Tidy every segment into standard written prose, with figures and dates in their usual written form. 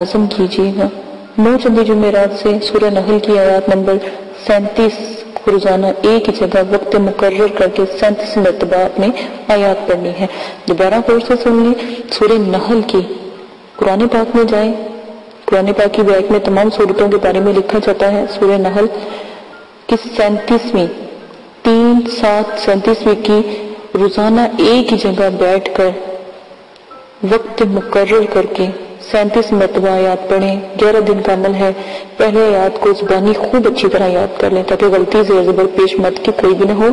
लाज़िम कीजिए गا। 9 चंदी जुमेरात से सूरह नहल की आयत नंबर 37 को रोजाना एक ही जगह वक्त मुकर्रर करके 37 मरतबा अपने आयत पढ़नी है। दोबारा गौर से सुन ली। सूरह नहल की कुरान पाक में जाए, कुरान पाक की बैक में तमाम सूरतों के बारे में लिखा जाता है। सूरह नहल की 37वीं 37वीं की रोजाना एक ही जगह बैठकर वक्त मुकर्रर करके 37 मरतबा याद पढ़ें। 11 दिन का अमल है। पहले याद को ज़बानी खूब अच्छी तरह याद कर लें ताकि गलती से ज़बर पेश मत की कोई भी ना हो।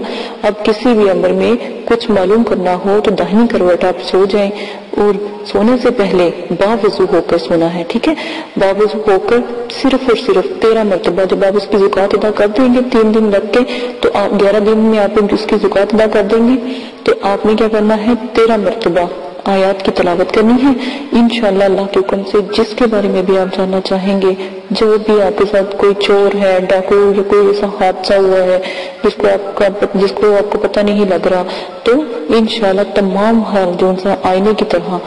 अब किसी भी अमर में कुछ मालूम करना हो तो दाहिनी करवट आप सो जाएं और सोने से पहले बावजू होकर सोना है, ठीक है। बावजू होकर सिर्फ और सिर्फ 13 मरतबा जब आप उसकी ज़कात अदा कर देंगे 3 दिन लग के, तो आप 11 दिन में आप उसकी ज़कात अदा कर देंगे तो आपने क्या करना है, 13 मरतबा आयात की तलावत करनी है। इंशाअल्लाह अल्लाह के हुक्म से जिसके बारे में भी आप जानना चाहेंगे, जो भी आपके साथ कोई चोर है, डाकू या कोई ऐसा हादसा हुआ है जिसको आपको पता नहीं लग रहा, तो इंशाअल्लाह तमाम हाल जो सा आईने की तरह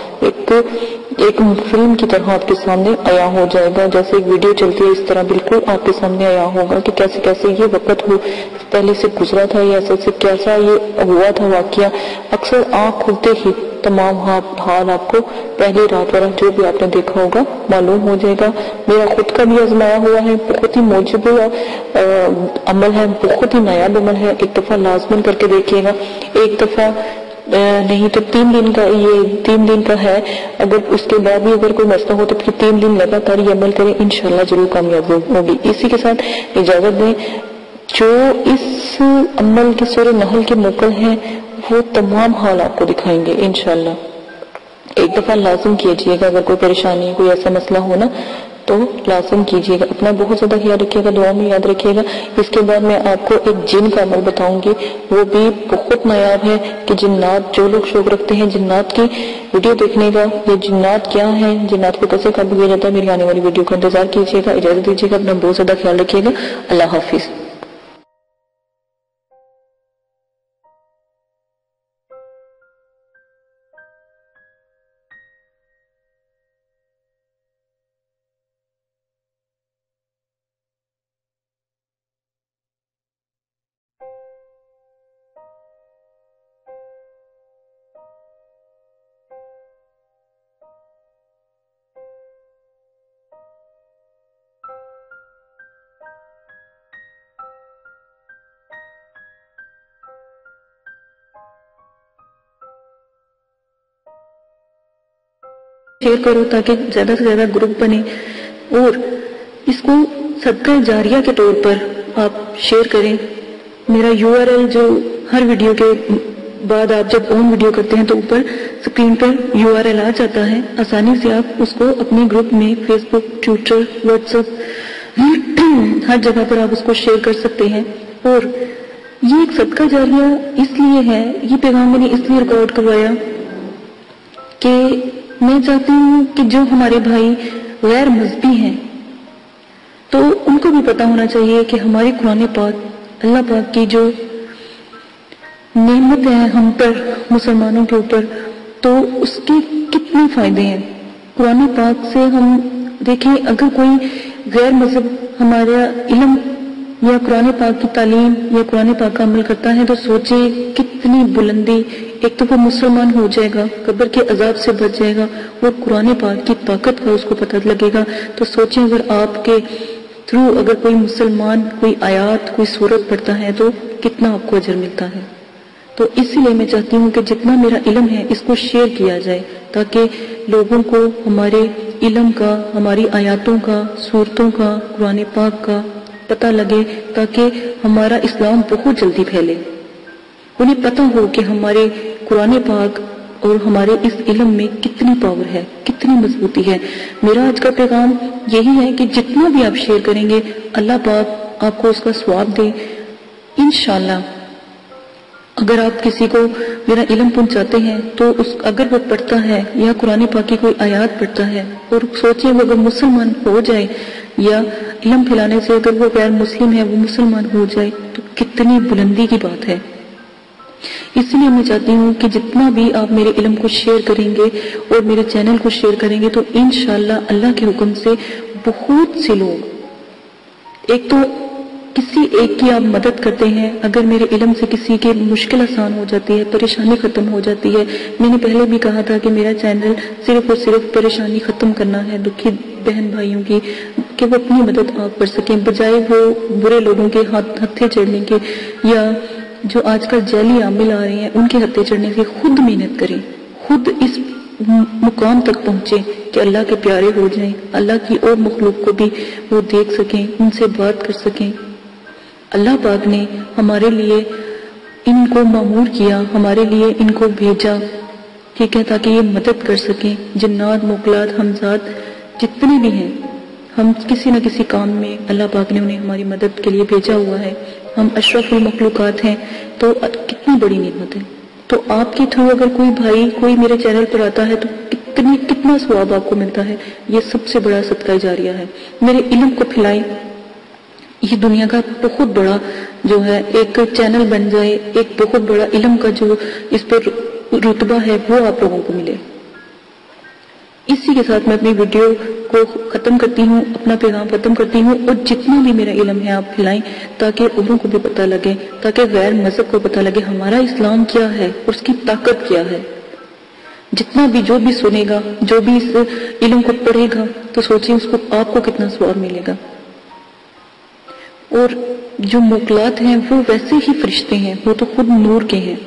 एक फिल्म की तरह आपके सामने आया हो जाएगा। जैसे एक वीडियो चलती है इस तरह बिल्कुल आपके सामने आया होगा कि कैसे कैसे ये वक्त पहले से गुजरा था या ऐसे कैसा ये हुआ था वाकया। अक्सर आंख खुलते ही तमाम हाल आपको पहली रात वाला जो भी आपने देखा होगा मालूम हो जाएगा। मेरा खुद का भी आजमाया हुआ है, बहुत ही मौजूद अमल है, बहुत ही नायाब अमल है। एक दफा लाजमन करके देखिएगा, एक दफा नहीं तो 3 दिन का, ये 3 दिन का है। अगर उसके बाद भी अगर कोई मसला हो तो फिर 3 दिन लगातार ये अमल करें, इंशाल्लाह जरूर कामयाब होगी। इसी के साथ इजाजत दें। जो इस अमल के सूरह नहल के मुकल हैं वो तमाम हाल आपको दिखाएंगे इंशाल्लाह। एक दफा लाजिम कीजिएगा। अगर कोई परेशानी कोई ऐसा मसला हो ना तो लाजिम कीजिएगा। अपना बहुत ज्यादा ख्याल रखिएगा, दुआ में याद रखिएगा। इसके बाद मैं आपको एक जिन का अमल बताऊंगी, वो भी बहुत नायाब है कि जिन्नात, जो लोग शौक रखते हैं जिन्नात की वीडियो देखने का, ये जिन्नात क्या है, जिन्नात को कैसे काबू किया जाता है, मेरी आने वाली वीडियो का इंतजार कीजिएगा। इजाजत दीजिएगा, अपना बहुत ज्यादा ख्याल रखिएगा। अल्लाह हाफिज। शेयर करो ताकि ज्यादा से ज्यादा ग्रुप बने और इसको सदका जारिया के तौर पर आप शेयर करें। मेरा URL जो हर वीडियो के बाद आप जब ऑन वीडियो करते हैं तो ऊपर स्क्रीन पर URL आ जाता है। आसानी से आप उसको अपने ग्रुप में फेसबुक, ट्विटर, व्हाट्सएप हर जगह पर आप उसको शेयर कर सकते हैं। और ये एक सदका जारिया इसलिए है, ये पैगाम मैंने इसलिए रिकॉर्ड करवाया कि मैं चाहती हूँ कि जो हमारे भाई गैर मजहबी हैं तो उनको भी पता होना चाहिए कि हमारे कुरान पाक, अल्लाह पाक की जो नेमत है हम पर, मुसलमानों के ऊपर, तो उसके कितने फायदे हैं। कुरान पाक से हम देखें, अगर कोई गैर मजहब हमारा इल्म या कुरान पाक की तालीम या कुरान पाक का अमल करता है तो सोचे कितनी बुलंदी। एक तो वो मुसलमान हो जाएगा, कब्र के अजाब से बच जाएगा और कुरान पाक की ताकत का उसको पता लगेगा। तो सोचें अगर आपके थ्रू अगर कोई मुसलमान कोई आयत कोई सूरत पढ़ता है तो कितना आपको अजर मिलता है। तो इसीलिए मैं चाहती हूँ कि जितना मेरा इल्म है इसको शेयर किया जाए ताकि लोगों को हमारे इल्म का, हमारी आयतों का, सूरतों का, कुरान पाक का पता लगे ताकि हमारा इस्लाम बहुत जल्दी फैले। उन्हें पता हो कि हमारे कुरान पाक और हमारे इस इल्म में कितनी पावर है, कितनी मजबूती है। मेरा आज का पैगाम यही है कि जितना भी आप शेयर करेंगे अल्लाह पाक आपको उसका स्वाब दे इंशाअल्लाह। अगर आप किसी को मेरा इल्म पहुंचाते हैं तो अगर वो पढ़ता है या कुरान पाक की कोई आयत पढ़ता है और सोचिए वो अगर मुसलमान हो जाए या इल्म फैलाने से अगर वो गैर मुस्लिम है वो मुसलमान हो जाए तो कितनी बुलंदी की बात है। इसलिए मैं चाहती हूँ कि जितना भी आप मेरे इल्म को शेयर करेंगे और मेरे चैनल को शेयर करेंगे तो इंशाअल्लाह अल्लाह के हुक्म से बहुत से लोग, एक तो किसी एक की आप मदद करते हैं, अगर मेरे इल्म से किसी की मुश्किल आसान हो जाती है, परेशानी खत्म हो जाती है। मैंने पहले भी कहा था कि मेरा चैनल सिर्फ और सिर्फ परेशानी खत्म करना है दुखी बहन भाइयों की, कि वो अपनी मदद आप कर सकें, बजाय वो बुरे लोगों के हत्थे चढ़ने के या जो आजकल जैली आमिल आ रहे हैं उनके हत्थे चढ़ने से खुद मेहनत करें, खुद इस मुकाम तक पहुंचे कि अल्लाह के प्यारे हो जाएं, अल्लाह की और मखलूक को भी वो देख सकें, उनसे बात कर सकें। अल्लाह पाक ने हमारे लिए इनको मामूर किया, हमारे लिए इनको भेजा, ठीक है, ताकि ये मदद कर सकें। जिन्नात, मुगलात, हमजात जितने भी हैं, हम किसी न किसी काम में अल्लाह पाक ने उन्हें हमारी मदद के लिए भेजा हुआ है। हम अशरफुल मखलूकात हैं, तो कितनी बड़ी नेमत है। तो आपके थ्रू अगर कोई भाई कोई मेरे चैनल पर आता है तो कितना सवाब आपको मिलता है। ये सबसे बड़ा सदका जारिया है। मेरे इल्म को फैलाएं, ये दुनिया का बहुत बड़ा जो है एक चैनल बन जाए, एक बहुत बड़ा इल्म का जो इस पर रुतबा है वो आप लोगों को मिले। इसी के साथ मैं अपनी वीडियो को खत्म करती हूँ, अपना पैगाम खत्म करती हूँ। और जितना भी मेरा इल्म है आप फैलाएं ताकि औरों को भी पता लगे, ताकि गैर मजहब को पता लगे हमारा इस्लाम क्या है और उसकी ताकत क्या है। जितना भी जो भी सुनेगा, जो भी इस इल्म को पढ़ेगा, तो सोचिए उसको आपको कितना सवाब मिलेगा। और जो मुगलात हैं वो वैसे ही फरिश्ते हैं, वो तो खुद नूर के हैं।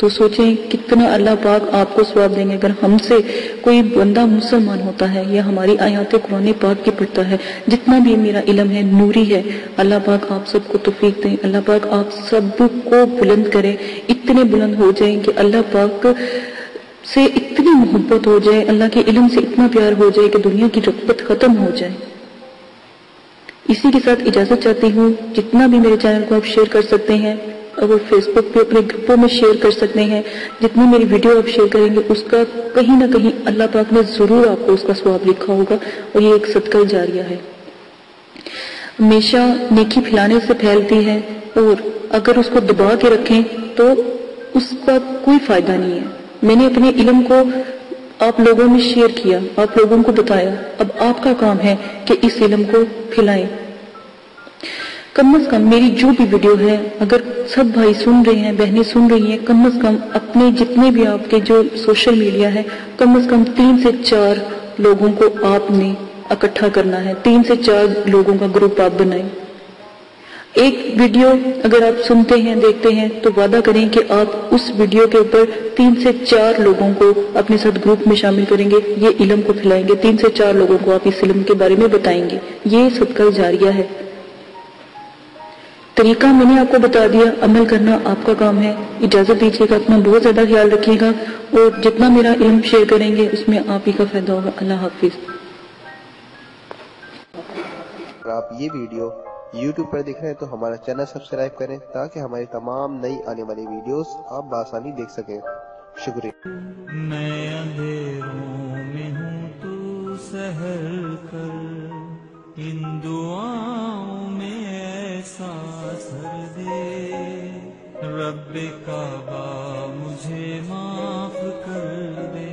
तो सोचें कितना अल्लाह पाक आपको सवाब देंगे। अगर हमसे कोई बंदा मुसलमान होता है या हमारी आयत कुरान पाक की पढ़ता है, जितना भी मेरा इल्म है नूरी है, अल्लाह पाक आप सबको तौफीक दें, अल्लाह पाक आप सबको बुलंद करें, इतने बुलंद हो जाएं कि अल्लाह पाक से इतनी मोहब्बत हो जाए, अल्लाह के इल्म से इतना प्यार हो जाए कि दुनिया की रग़बत खत्म हो जाए। इसी के साथ इजाजत चाहती हूँ। जितना भी मेरे चैनल को आप शेयर कर सकते हैं और फेसबुक पे अपने ग्रुपों में शेयर कर सकते हैं। जितनी मेरी वीडियो आप शेयर करेंगे उसका कहीं ना कहीं अल्लाह पाक ने जरूर आपको उसका सवाब लिखा होगा और ये एक सदका जारिया है। हमेशा नेकी फैलाने से फैलती है और अगर उसको दबा के रखें तो उसका कोई फायदा नहीं है। मैंने अपने इल्म को आप लोगों में शेयर किया, आप लोगों को बताया, अब आपका काम है कि इस इल्म को फैलाएं। कम से कम मेरी जो भी वीडियो है, अगर सब भाई सुन रहे हैं, बहनें सुन रही हैं, कम से कम अपने जितने भी आपके जो सोशल मीडिया है, कम से कम 3 से 4 लोगों को आपने इकट्ठा करना है। 3 से 4 लोगों का ग्रुप आप बनाएं। एक वीडियो अगर आप सुनते हैं, देखते हैं, तो वादा करें कि आप उस वीडियो के ऊपर 3 से 4 लोगों को अपने साथ ग्रुप में शामिल करेंगे, ये इल्म को फैलाएंगे। 3 से 4 लोगों को आप इस इल्म के बारे में बताएंगे। ये सदका जारिया है। तरीका मैंने आपको बता दिया, अमल करना आपका काम है। इजाजत दीजिएगा, अपना बहुत ज्यादा ख्याल रखिएगा और जितना मेरा इल्म शेयर करेंगे उसमें आप ही का फायदा होगा। अल्लाह हाफिज। अगर आप ये वीडियो YouTube पर देख रहे हैं तो हमारा चैनल सब्सक्राइब करें ताकि हमारी तमाम नई आने वाली वीडियोस आप बासानी देख सकें। शुक्रिया। मैं अंधेरों में हूँ, तू सहर कर, इन दुआओं में ऐसा असर दे, रब्बे काबा मुझे माफ कर दे।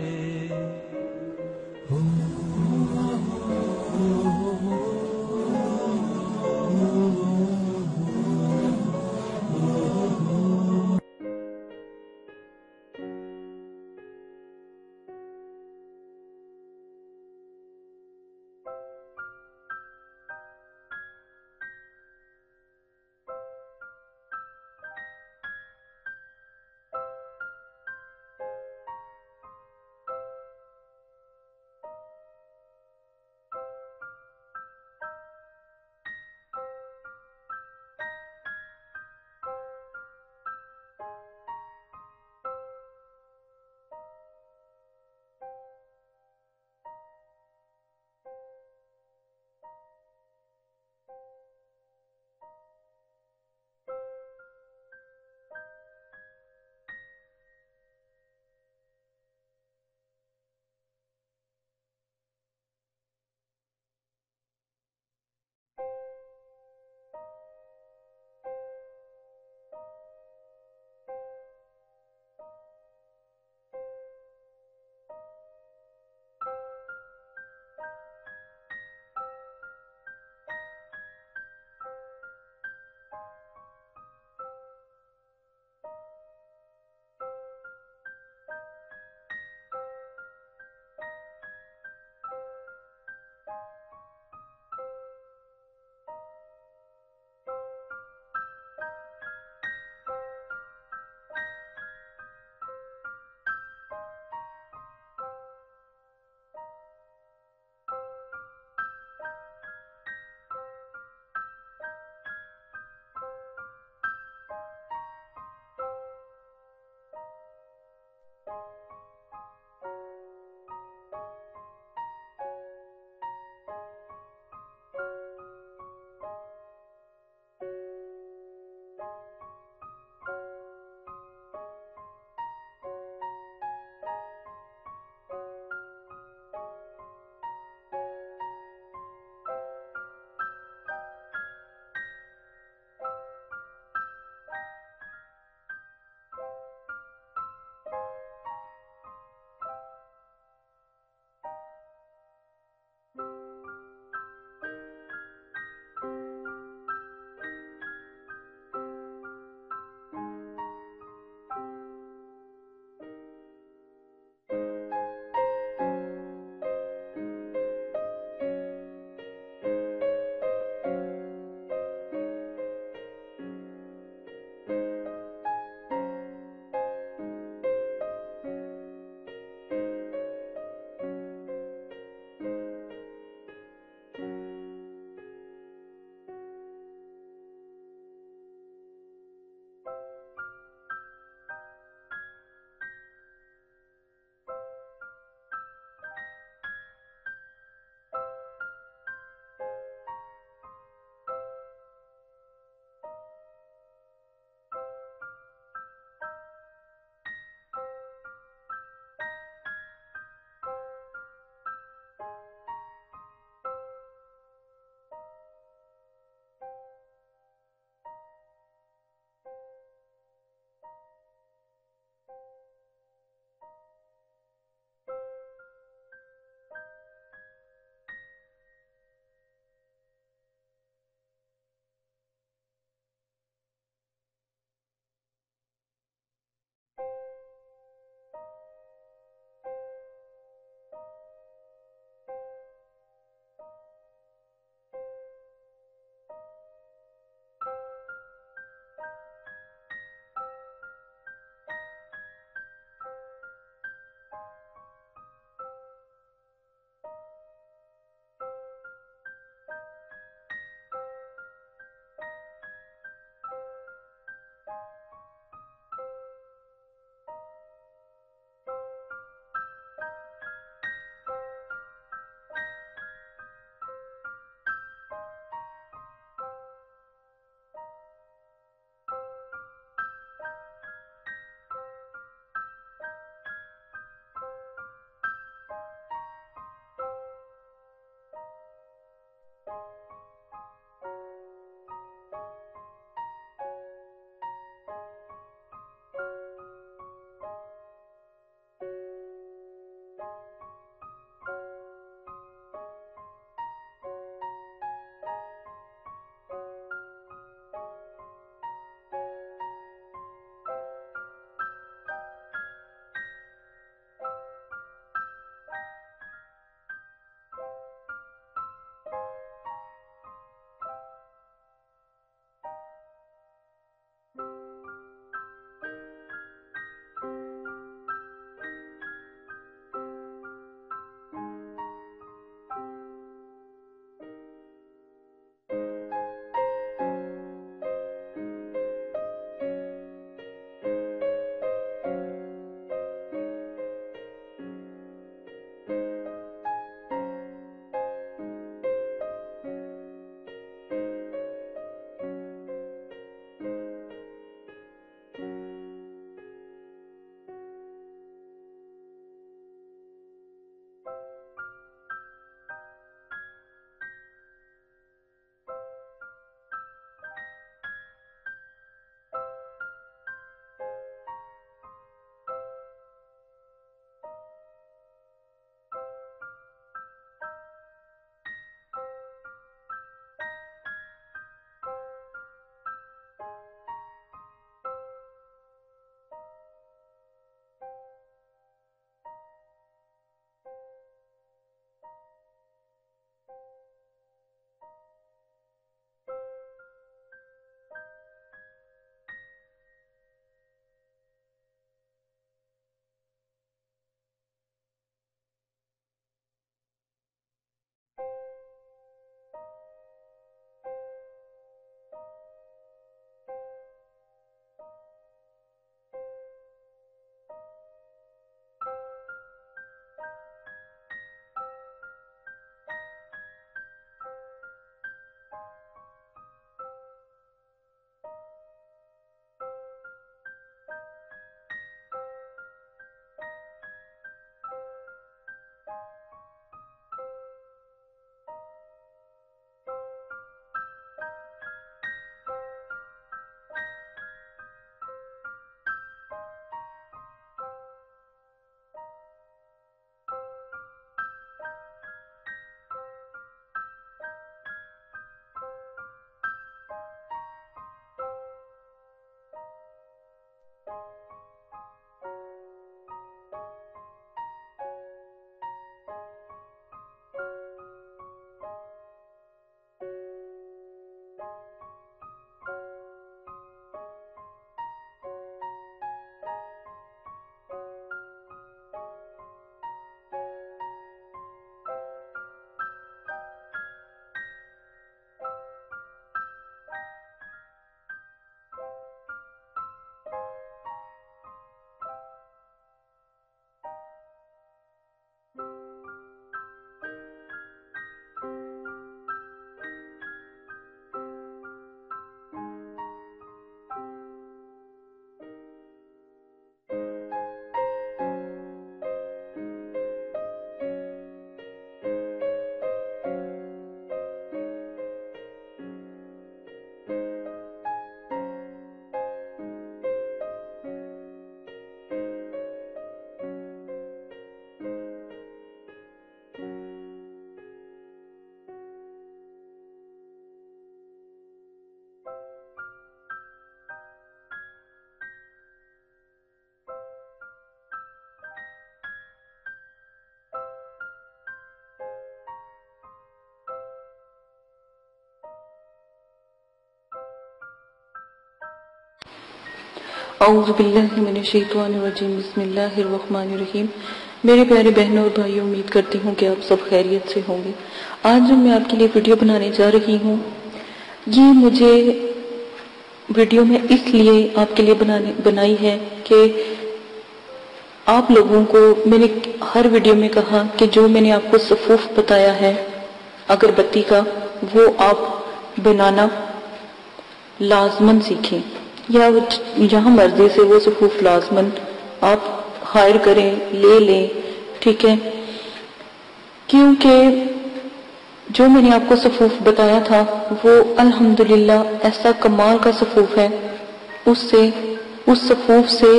اعوذ باللہ من الشیطان الرجیم، بسم اللہ الرحمن الرحیم۔ میرے پیارے بہنوں اور بھائیوں، امید کرتی ہوں کہ آپ سب خیریت سے ہوں گے۔ آج جو میں آپ کے لیے ویڈیو بنانے جا رہی ہوں، یہ مجھے ویڈیو میں اس لیے آپ کے لیے بنائی ہے کہ آپ لوگوں کو میں نے ہر ویڈیو میں کہا کہ جو میں نے آپ کو صفوف بتایا ہے اگربتی کا، وہ آپ بنانا لازماً سیکھیں، یا جہاں مرضی سے وہ صفوف لازماً آپ ہائر کریں، لے لیں، ٹھیک ہے؟ کیونکہ جو میں نے آپ کو صفوف بتایا تھا وہ الحمدللہ ایسا کمال کا صفوف ہے، اس صفوف سے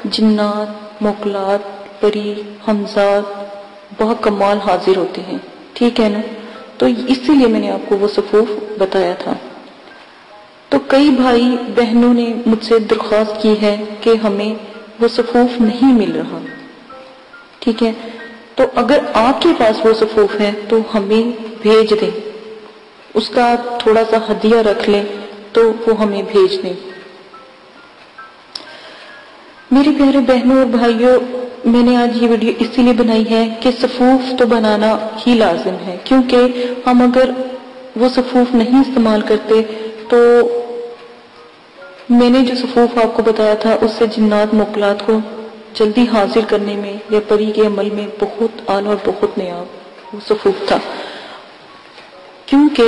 جنات، موکلات، پری، ہمزاد بہت کمال حاضر ہوتے ہیں، ٹھیک ہے نا؟ تو اسی لیے میں نے آپ کو وہ صفوف بتایا تھا۔ تو کئی بھائی بہنوں نے مجھ سے درخواست کی ہے کہ ہمیں وہ صفوف نہیں مل رہا، ٹھیک ہے؟ تو اگر آپ کے پاس وہ صفوف ہے تو ہمیں بھیج دیں، اس کا آپ تھوڑا سا ہدیہ رکھ لیں تو وہ ہمیں بھیج دیں۔ میرے پیارے بہنوں اور بھائیوں، میں نے آج یہ ویڈیو اسی لیے بنائی ہے کہ صفوف تو بنانا ہی لازم ہے، کیونکہ ہم اگر وہ صفوف نہیں استعمال کرتے تو میں نے جو صفوف آپ کو بتایا تھا اس سے جنات موکلات کو جلدی حاضر کرنے میں یا پری کے عمل میں بہت اعلیٰ اور بہت نیاب وہ صفوف تھا۔ کیونکہ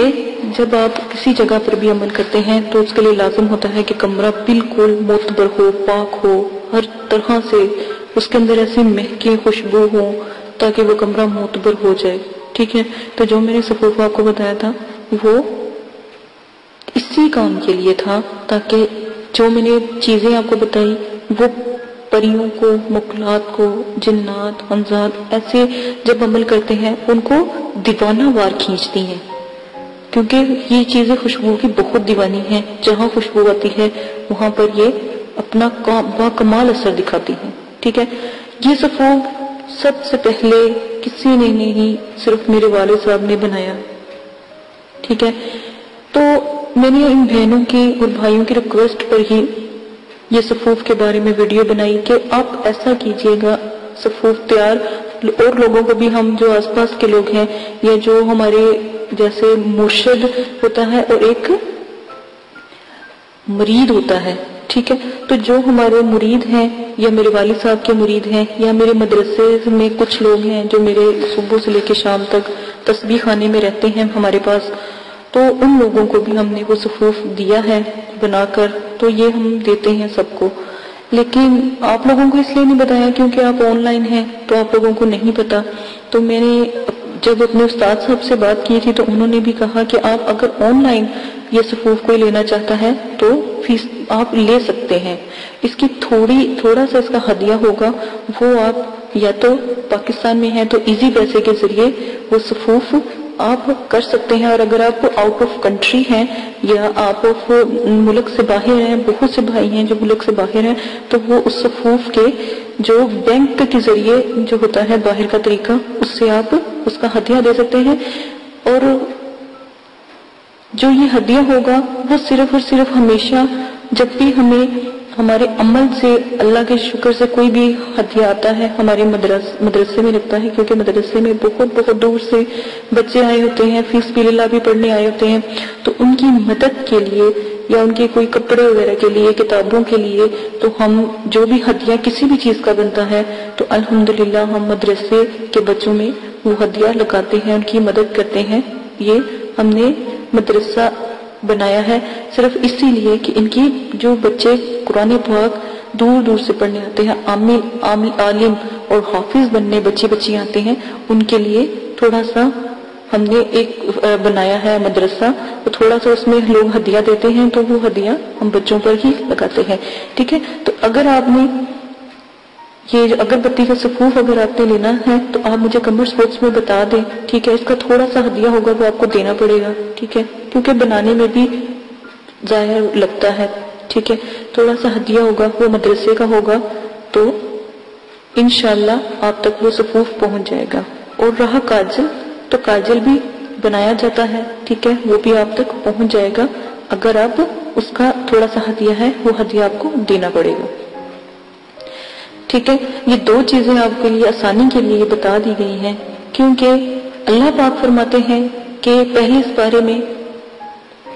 جب آپ کسی جگہ پر بھی عمل کرتے ہیں تو اس کے لیے لازم ہوتا ہے کہ کمرہ بالکل معتبر ہو، پاک ہو، ہر طرح سے اس کے اندر ایسی مہکیں خوشبو ہو تاکہ وہ کمرہ معتبر ہو جائے، ٹھیک ہے؟ تو جو میں نے صفوف آپ کو بتایا تھا وہ اسی کام کے لیے تھا، تاکہ جو میں نے چیزیں آپ کو بتائی وہ پریوں کو، موکلات کو، جنات، ہمزاد ایسے جب عمل کرتے ہیں ان کو دیوانہ وار کھینچتی ہیں، کیونکہ یہ چیزیں خوشبو کی بہت دیوانی ہیں، جہاں خوشبو آتی ہے وہاں پر یہ اپنا کمال اثر دکھاتی ہیں، ٹھیک ہے؟ یہ صفوف سب سے پہلے کسی نے نہیں، صرف میرے والد صاحب نے بنایا، ٹھیک ہے؟ تو میں نے ان بہنوں کی اور بھائیوں کی ریکویسٹ پر ہی یہ صفوف کے بارے میں ویڈیو بنائی کہ آپ ایسا کیجئے گا، صفوف تیار اور لوگوں کو بھی، ہم جو آس پاس کے لوگ ہیں یا جو ہمارے جیسے مرشد ہوتا ہے اور ایک مرید ہوتا ہے، ٹھیک ہے؟ تو جو ہمارے مرید ہیں یا میرے والد صاحب کے مرید ہیں یا میرے مدرسے میں کچھ لوگ ہیں جو میرے صبح سے لے کے شام تک تسبیح خانے میں رہتے ہیں ہمارے پاس، تو ان لوگوں کو بھی ہم نے وہ صفوف دیا ہے بنا کر، تو یہ ہم دیتے ہیں سب کو۔ لیکن آپ لوگوں کو اس لیے نہیں بتایا کیونکہ آپ آن لائن ہیں تو آپ لوگوں کو نہیں پتا۔ تو میں نے جب اپنے استاد صاحب سے بات کی تھی تو انہوں نے بھی کہا کہ آپ اگر آن لائن یہ صفوف کوئی لینا چاہتا ہے تو فیس آپ لے سکتے ہیں، اس کی تھوڑا سا اس کا ہدیہ ہوگا، وہ آپ یا تو پاکستان میں ہیں تو ایزی پیسے کے ذریعے وہ صفوف آپ کر سکتے ہیں، اور اگر آپ آؤٹ آف کنٹری ہیں یا آپ ملک سے باہر ہیں، بہت سے بھائی ہیں جو ملک سے باہر ہیں، تو وہ اس صفوف کے جو بینک کے ذریعے جو ہوتا ہے باہر کا طریقہ، اس سے آپ اس کا ہدیہ دے سکتے ہیں۔ اور جو یہ ہدیہ ہوگا وہ صرف اور صرف ہمیشہ جب بھی ہمیں ہمارے عمل سے، اللہ کے شکر سے کوئی بھی ہدیہ آتا ہے، ہمارے مدرسے میں لگتا ہے، کیونکہ مدرسے میں بہت دور سے بچے آئے ہوتے ہیں، فی سبیل اللہ بھی پڑھنے آئے ہوتے ہیں، تو ان کی مدد کے لیے یا ان کے کوئی کپڑے وغیرہ کے لیے، کتابوں کے لیے، تو ہم جو بھی ہدیہ کسی بھی چیز کا بنتا ہے تو الحمدللہ ہم مدرسے کے بچوں میں وہ ہدیہ لگاتے ہیں، ان کی مدد کرتے ہیں۔ یہ ہم نے مدرسہ بنایا ہے صرف اسی لیے کہ ان کی جو بچے قرآن پاک دور دور سے پڑھنے آتے ہیں، عالم اور حافظ بننے بچے آتے ہیں، ان کے لیے تھوڑا سا ہم نے ایک بنایا ہے مدرسہ، تو تھوڑا سا اس میں لوگ ہدیہ دیتے ہیں تو وہ ہدیہ ہم بچوں پر ہی لگاتے ہیں، ٹھیک ہے؟ تو اگر آپ نے یہ اگربتی کا صفوف اگر آپ نے لینا ہے تو آپ مجھے کمنٹ باکس میں بتا دیں، ٹھیک ہے؟ اس کا تھوڑا سا ہدیہ ہوگا وہ آپ کو دینا پڑے گا، ٹھیک ہے؟ کیونکہ بنانے میں بھی ظاہر لگتا ہے، ٹھیک ہے؟ تھوڑا سا ہدیہ ہوگا، وہ مدرسے کا ہوگا، تو انشاءاللہ آپ تک وہ صفوف پہنچ جائے گا۔ اور رہا کاجل، تو کاجل بھی بنایا جاتا ہے، ٹھیک ہے؟ وہ بھی آپ تک پہنچ جائے گا اگر اب اس کا تھوڑا سا ہدیہ ہے وہ ہدیہ آپ کو دینا پڑے گا. ٹھیک ہے، یہ دو چیزیں آپ کے لیے آسانی کے لیے بتا دی گئی ہیں، کیونکہ اللہ پاک فرماتے ہیں کہ پہلے اس بارے میں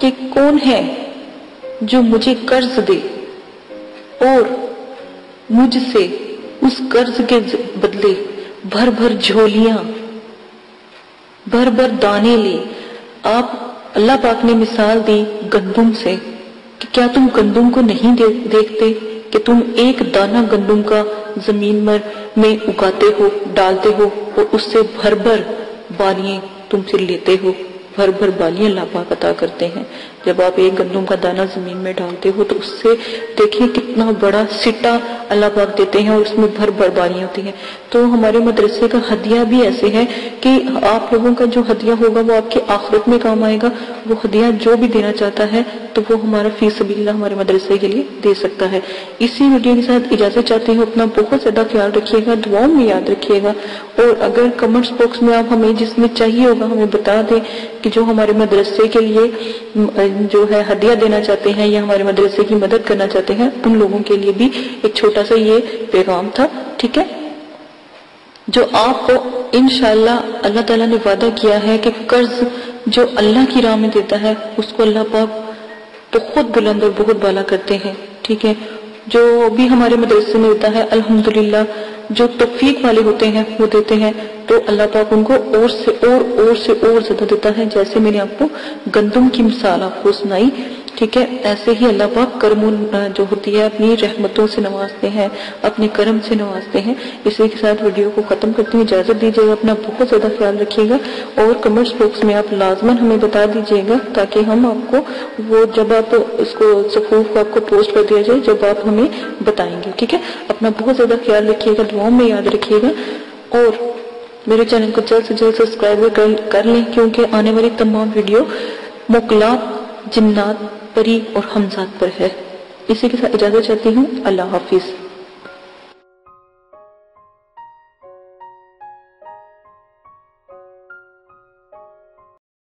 کہ کون ہے جو مجھے قرض دے اور مجھ سے اس قرض کے بدلے بھر بھر جھولیاں، بھر بھر دانے لے. آپ اللہ پاک نے مثال دی گندم سے کہ کیا تم گندم کو نہیں دیکھتے کہ تم ایک دانہ گندم کا زمین میں اگاتے ہو، ڈالتے ہو اور اس سے بھر بھر بالیاں تم سے لیتے ہو، بھر بھر بالیاں اللہ پاک عطا کرتے ہیں. جب آپ ایک گندم کا دانہ زمین میں ڈالتے ہو تو اس سے دیکھیں کتنا بڑا سٹا اللہ پاک دیتے ہیں اور اس میں بھر بھر بالیاں ہوتی ہیں. تو ہمارے مدرسے کا ہدیہ بھی ایسے ہے کہ آپ لوگوں کا جو ہدیہ ہوگا وہ آپ کے آخرت میں کام آئے گا. وہ ہدیہ جو بھی دینا چاہتا ہے تو وہ ہمارا فی سبیل اللہ ہمارے مدرسے کے لیے دے سکتا ہے. اسی ویڈیو کے ساتھ اجازت چاہتی ہوں. اپنا بہت زیادہ خیال رکھیے گا، دعاؤں میں یاد رکھیے گا، اور اگر کمنٹس باکس میں آپ ہمیں جس میں چاہیے ہوگا ہمیں بتا دیں کہ جو ہمارے مدرسے کے لیے جو ہے ہدیہ دینا چاہتے ہیں یا ہمارے مدرسے کی مدد کرنا چاہتے ہیں، ان لوگوں کے لیے بھی ایک چھوٹا سا یہ پیغام تھا. ٹھیک ہے، جو آپ کو انشاءاللہ اللہ تعالیٰ نے وعدہ کیا ہے کہ قرض جو اللہ کی راہ میں دیتا ہے اس کو اللہ پاک بہت بلند اور بہت بالا کرتے ہیں. ٹھیک ہے، جو بھی ہمارے مدرسے میں ہوتا ہے الحمدللہ جو توفیق والے ہوتے ہیں وہ دیتے ہیں تو اللہ پاک ان کو اور سے اور زیادہ دیتا ہے. جیسے میں نے آپ کو گندم کی مثال آپ کو سنائی، ٹھیک ہے، ایسے ہی اللہ پاک کرم جو ہوتی ہے اپنی رحمتوں سے نوازتے ہیں، اپنے کرم سے نوازتے ہیں. اسی کے ساتھ ویڈیو کو ختم کرتے ہیں. اجازت دیجیے گا، اپنا بہت زیادہ خیال رکھیے گا اور کمنٹس باکس میں آپ لازماً ہمیں بتا دیجیے گا تاکہ ہم آپ کو وہ جب آپ اس کو صفوف کو آپ کو پوسٹ کر دیا جائے جب آپ ہمیں بتائیں گے. ٹھیک ہے، اپنا بہت زیادہ خیال رکھیے گا، دعاؤں میں یاد رکھیے گا اور میرے چینل کو جلد سے جلد سبسکرائب کر لیں کیونکہ آنے والی تمام ویڈیو موکلات، جنات، پری اور حمزات پر ہے. اسی کے ساتھ اجازت چاہتی ہوں. اللہ حافظ.